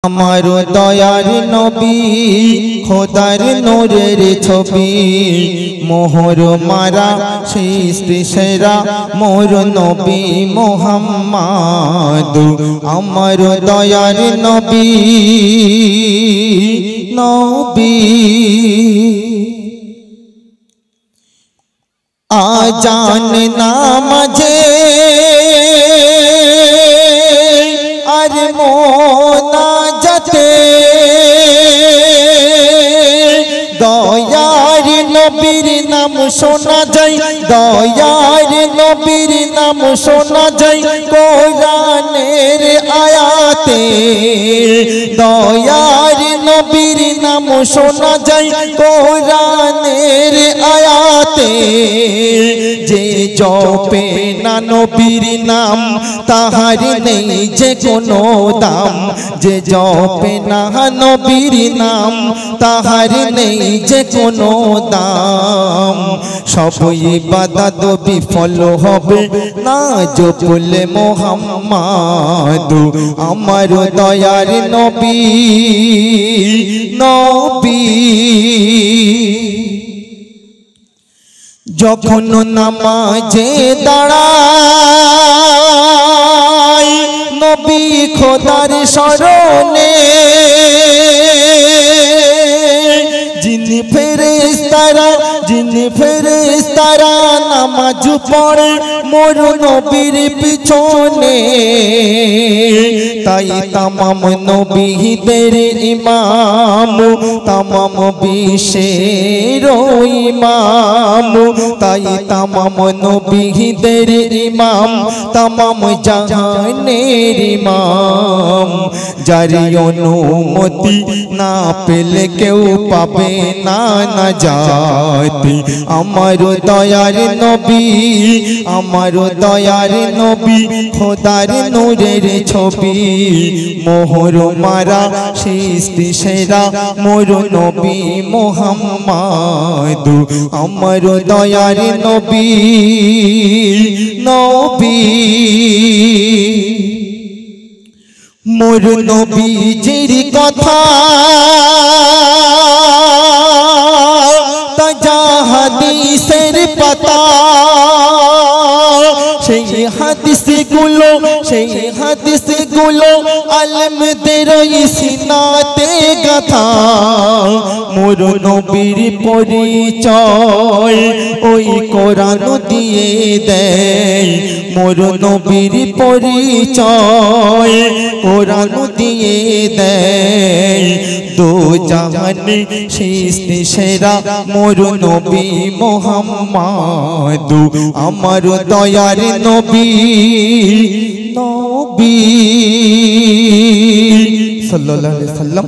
আমার দয়ার নবী খোদার নূরের ছবি মোহর মারা সৃষ্টি সেরা মোর নবী মুহাম্মদ। আমার দয়ার নবী নবী আজান নামাজে আর মোনাজাতে দয়ার নবীর নাম শোনা যায়, দয়ার নবীর নাম শোনা যায় কোরআনের আয়াতে, দয়ার নবীর নাম শোনা যায় কোরআনের আয়াতে। যে জপে না নবীর নাম তাহার নেই যে কোনো দাম, যে জপে না নবীর নাম তাহার নেই যে কোনো দাম। সব ইবাদত বিফল হবে না জপলে মুহাম্মদ। আমার দয়ার নবী নবী যখন নামাজে দাঁড়ায় নবী খোদার শরণে, জিন ফেরেশতারা নামাজ পড়ে মোর নবীর পিছনে। তাই তামাম নবীদের ইমাম, তামাম বিশ্বের ইমাম, তাই তামাম নবীদের ইমাম, তামাম জাহানের ইমাম। যার অনুমতি না পেলে কেউ পাবে না নাজাত। আমার দয়ার নবী, আমার দয়ার নবী খোদার নূরের ছবি মোহর মারা সৃষ্টি সেরা মোর নবী মুহাম্মদ। আমার দয়ার নবী নবী মোর নবীজির কথা তাজা হাদিসের পাতা, সেই হাদিসগুলো আলেমদের সিনাতে গাথা। মোর নবীর পরিচয় ওই কোরআন দিয়ে দেয়, মোর নবীর পরিচয় কোরআন দিয়ে দেয়। দো জাহানে সৃষ্টি সেরা মোর নবী মুহাম্মদ। আমার দয়ার নবী নবী সাল্লাল্লাহু আলাইহি ওয়াসাল্লাম।